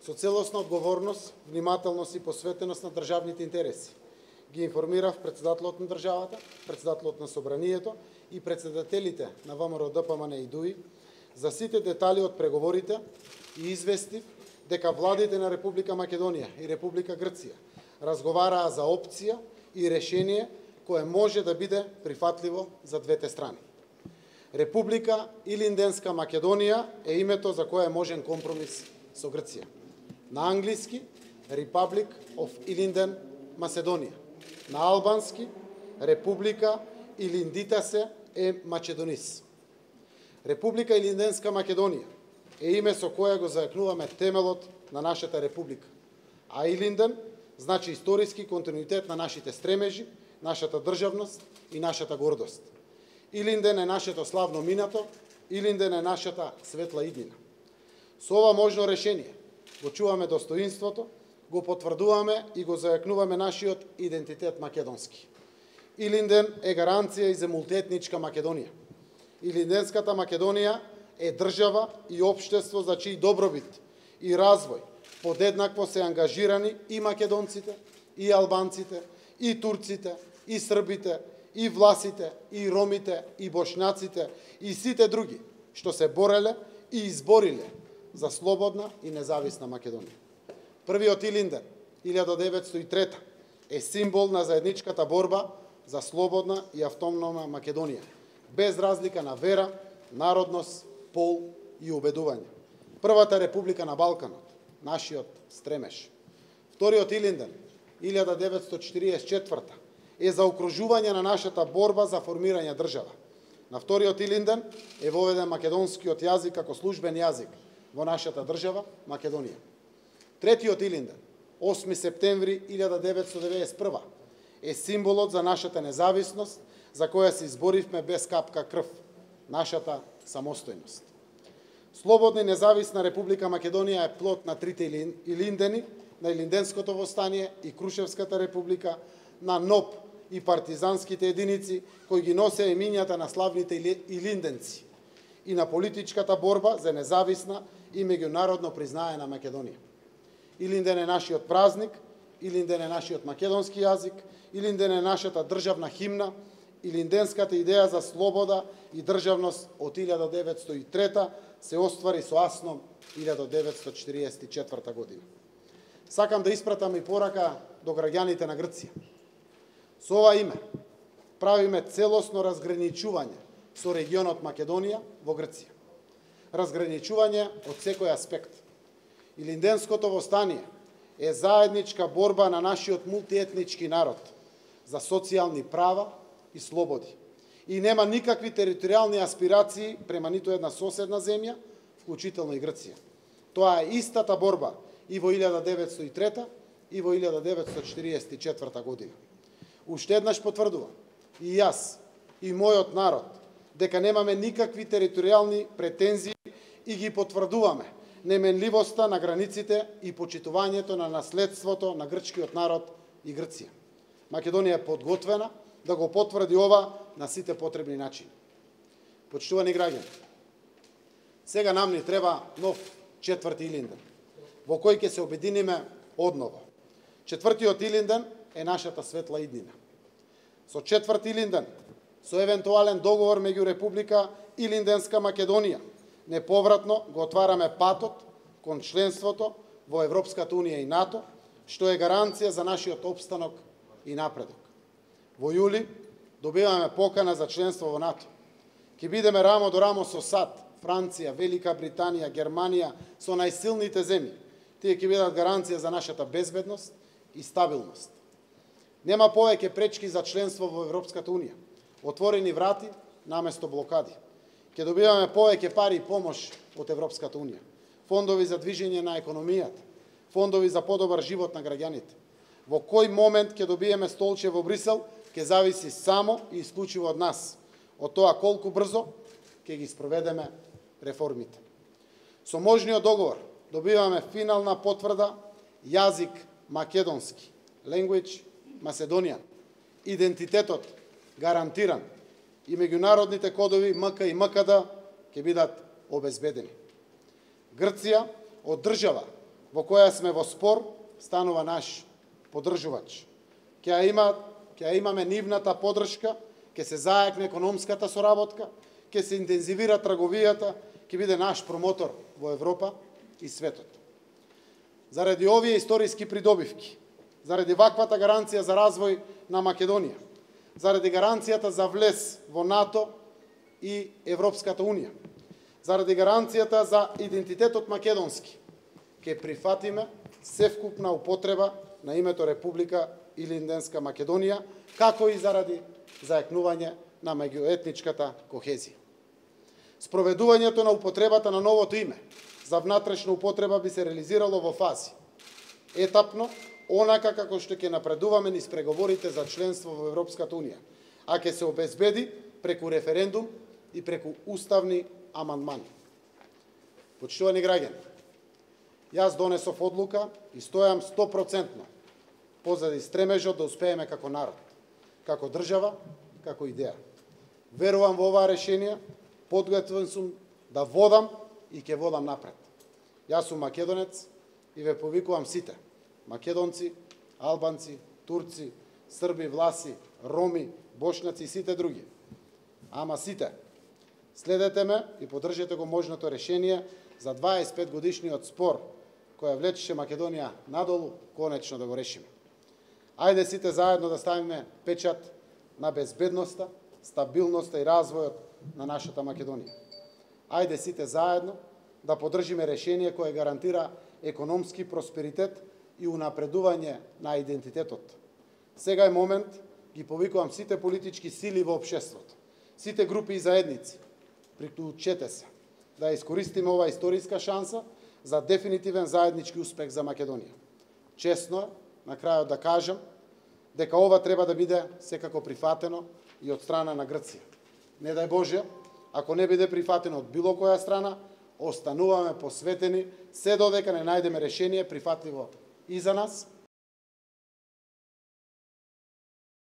Со целосна одговорност, внимателност и посветеност на државните интереси ги информирав председателот на државата, председателот на собранието и председателите на ВМРО, ДПМН и ДУИ за сите детали од преговорите и известив дека владите на Република Македонија и Република Грција разговараа за опција и решение кое може да биде прифатливо за двете страни. Република Илинденска Македонија е името за кое е можен компромис со Грција. На англиски Republic of Ilinden Macedония. На албански Република Илиндитасе е Македонис. Република Илинденска Македонија е име со кое го зајакнуваме темелот на нашата република. А Илинден значи историски континуитет на нашите стремежи, нашата државност и нашата гордост. Илинден е нашето славно минато, Илинден е нашата светла иднина. Со ова можно решение го чуваме достоинството, го потврдуваме и го зајакнуваме нашиот идентитет македонски. Илинден е гаранција и за мултиетничка Македонија. Илинденската Македонија е држава и општество за чиј добробит и развој подеднакво се ангажирани и македонците, и албанците, и турците, и србите, и власите, и ромите, и бошњаците, и сите други што се бореле и избориле за слободна и независна Македонија. Првиот Илинден, 1903, е символ на заедничката борба за слободна и автономна Македонија, без разлика на вера, народност, пол и убедување. Првата република на Балканот, нашиот стремеж. Вториот Илинден, 1944, е за окружување на нашата борба за формирање држава. На вториот Илинден е воведен македонскиот јазик како службен јазик во нашата држава Македонија. Третиот Илинден, 8 септември 1991, е символот за нашата независност, за која се изборивме без капка крв, нашата самостојност. Слободна и независна Република Македонија е плод на трите Илиндени, на Илинденското востание и Крушевската република, на НОП и партизанските единици кои ги носеа имињата на славните илинденци и на политичката борба за независна и меѓународно признаена Македонија. Илинден е нашиот празник, Илинден е нашиот македонски јазик, Илинден е нашата државна химна, илинденската идеја за слобода и државност од 1903 се оствари со Асном 1944 година. Сакам да испратам и порака до граѓаните на Грција. Со ова име правиме целосно разграничување со регионот Македонија во Грција. Разграничување од секој аспект. Илинденското востание е заедничка борба на нашиот мултиетнички народ за социјални права и слободи. И нема никакви територијални аспирации према ниту една соседна земја, вклучително и Грција. Тоа е истата борба и во 1903 и во 1944 година. Уште еднаш потврдувам, и јас, и мојот народ, дека немаме никакви територијални претензии и ги потврдуваме неменливоста на границите и почитувањето на наследството на грчкиот народ и Грција. Македонија е подготвена да го потврди ова на сите потребни начини. Почитувани граѓани, сега нам ни треба нов четврти Илинден, во кој ќе се обединиме одново. Четвртиот Илинден е нашата светла иднина. Со четврти Илинден, со евентуален договор меѓу Република Илинденска Македонија, неповратно го отвараме патот кон членството во Европската Унија и НАТО, што е гаранција за нашиот опстанок и напредок. Во јули добиваме покана за членство во НАТО. Ќе бидеме рамо до рамо со САД, Франција, Велика Британија, Германија, со најсилните земји. Тие ќе бидат гаранција за нашата безбедност и стабилност. Нема повеќе пречки за членство во Европската Унија. Отворени врати наместо блокади. Ќе добиваме повеќе пари и помош од Европската Унија. Фондови за движење на економијата, фондови за подобар живот на граѓаните. Во кој момент ќе добиеме столче во Брисел, ќе зависи само и исклучиво од нас, од тоа колку брзо ќе ги спроведеме реформите. Со можниот договор добиваме финална потврда јазик македонски, language Macedonian, идентитетот гарантиран и меѓународните кодови МК и МКД ќе бидат обезбедени. Грција од држава во која сме во спор, станува наш поддржувач. Ќе имаме нивната поддршка, ќе се зајакне економската соработка, ќе се интензивира трговијата, ќе биде наш промотор во Европа и светот. Заради овие историски придобивки, заради ваквата гаранција за развој на Македонија, заради гаранцијата за влез во НАТО и Европската Унија, заради гаранцијата за идентитетот македонски, ќе прифатиме севкупна употреба на името Република Илинденска Македонија, како и заради зајакнување на меѓуетничката кохезија. Спроведувањето на употребата на новото име за внатрешна употреба би се реализирало во фази. Етапно, онака како што ќе напредуваме низ преговорите за членство во Европската Унија, а ќе се обезбеди преку референдум и преку уставни амандмани. Почитувани граѓани, јас донесов одлука и стојам 100% позади стремежот да успееме како народ, како држава, како идеја. Верувам во оваа решение, подготвен сум да водам и ќе водам напред. Јас сум македонец и ве повикувам сите, македонци, албанци, турци, срби, власи, роми, бошнаци и сите други. Ама сите, следете ме и поддржете го можното решение за 25 годишниот спор која влечеше Македонија надолу, конечно да го решиме. Ајде сите заедно да ставиме печат на безбедноста, стабилноста и развојот на нашата Македонија. Ајде сите заедно да поддржиме решение кое гарантира економски просперитет и унапредување на идентитетот. Сега е момент, ги повикувам сите политички сили во општеството, сите групи и заедници, приклучете се, да искористиме оваа историска шанса за дефинитивен заеднички успех за Македонија. Честно е, на крајот да кажам, дека ова треба да биде секако прифатено и од страна на Грција. Не дај Боже, ако не биде прифатено од било која страна, остануваме посветени се додека не најдеме решение прифатливо и за нас,